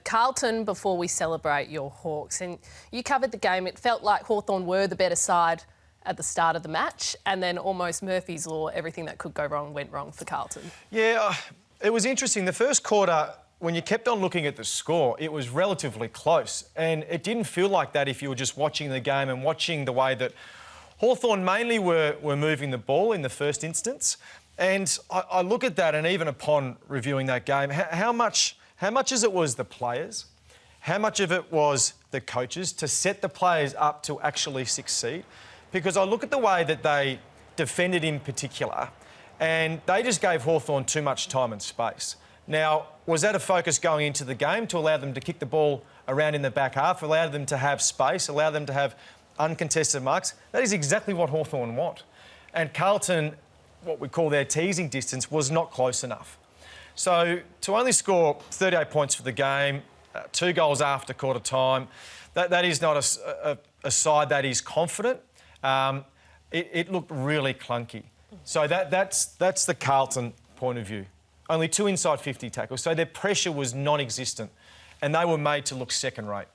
Carlton, before we celebrate your Hawks, and you covered the game. It felt like Hawthorn were the better side at the start of the match, and then almost Murphy's Law, everything that could go wrong went wrong for Carlton. Yeah, it was interesting. The first quarter, when you kept on looking at the score, it was relatively close, and it didn't feel like that if you were just watching the game and watching the way that Hawthorn mainly were moving the ball in the first instance. And I look at that, and even upon reviewing that game, how much as it was the players, how much of it was the coaches to set the players up to actually succeed. Because I look at the way that they defended in particular, and they just gave Hawthorn too much time and space. Now, was that a focus going into the game to allow them to kick the ball around in the back half, allow them to have space, allow them to have uncontested marks? That is exactly what Hawthorn want. And Carlton, what we call their teasing distance, was not close enough. So to only score 38 points for the game, 2 goals after quarter time, that is not a side that is confident. It looked really clunky. So that's the Carlton point of view. Only 2 inside 50 tackles, so their pressure was non-existent, and they were made to look second-rate.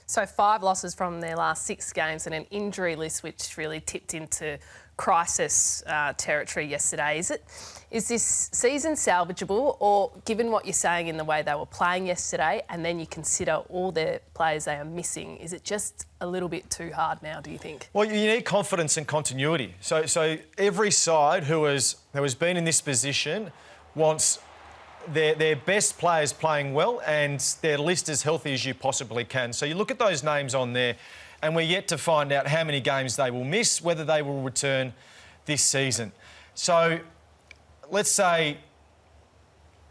So 5 losses from their last 6 games and an injury list which really tipped into crisis territory yesterday. Is this season salvageable, or given what you're saying in the way they were playing yesterday, and then you consider all the players they are missing, is it just a little bit too hard now, do you think? Well, you need confidence and continuity. So every side who has been in this position wants their best players playing well and their list as healthy as you possibly can. So you look at those names on there, and we're yet to find out how many games they will miss, whether they will return this season. So let's say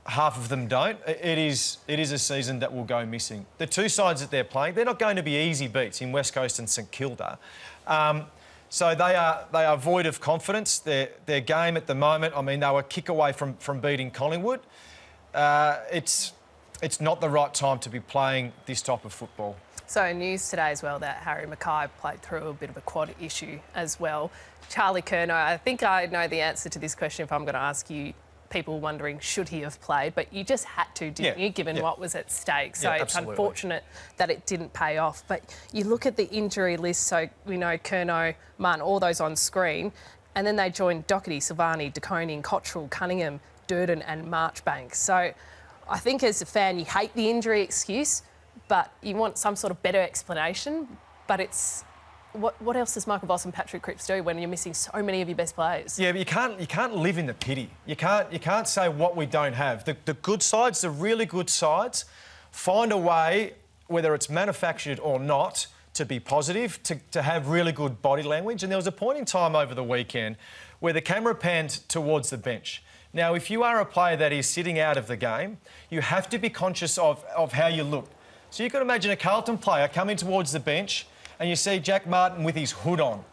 half of them don't. It is a season that will go missing. The 2 sides that they're playing, they're not going to be easy beats in West Coast and St Kilda. So they are void of confidence. Their game at the moment, I mean, they were a kick away from beating Collingwood. It's not the right time to be playing this type of football. So news today as well that Harry Mackay played through a bit of a quad issue as well. Charlie Curnow, I think I know the answer to this question if I'm going to ask you. People wondering, should he have played? But you just had to, didn't you, given what was at stake? So it's unfortunate that it didn't pay off. But you look at the injury list, so we know Curnow, Martin, all those on screen, and then they joined Doherty, Silvani, De Koning, Cottrell, Cunningham, Durden and Marchbank. So I think as a fan, you hate the injury excuse, but you want some sort of better explanation. But it's what else does Michael Voss and Patrick Cripps do when you're missing so many of your best players? Yeah, but you can't live in the pity. You can't say what we don't have. The good sides, the really good sides, find a way, whether it's manufactured or not, to be positive, to have really good body language. And there was a point in time over the weekend where the camera panned towards the bench. Now, if you are a player that is sitting out of the game, you have to be conscious of how you look. So you can imagine a Carlton player coming towards the bench and you see Jack Martin with his hood on.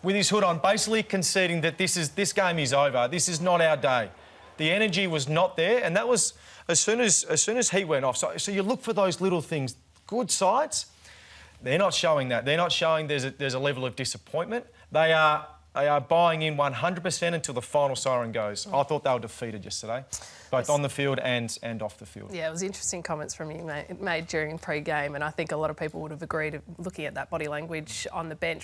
Basically conceding that this game is over. This is not our day. The energy was not there, and that was as soon as he went off. So you look for those little things. Good sides, they're not showing that. They're not showing there's a level of disappointment. They are buying in 100% until the final siren goes. I thought they were defeated yesterday, both on the field and off the field. Yeah, it was interesting comments from you made during pre-game, and I think a lot of people would have agreed looking at that body language on the bench.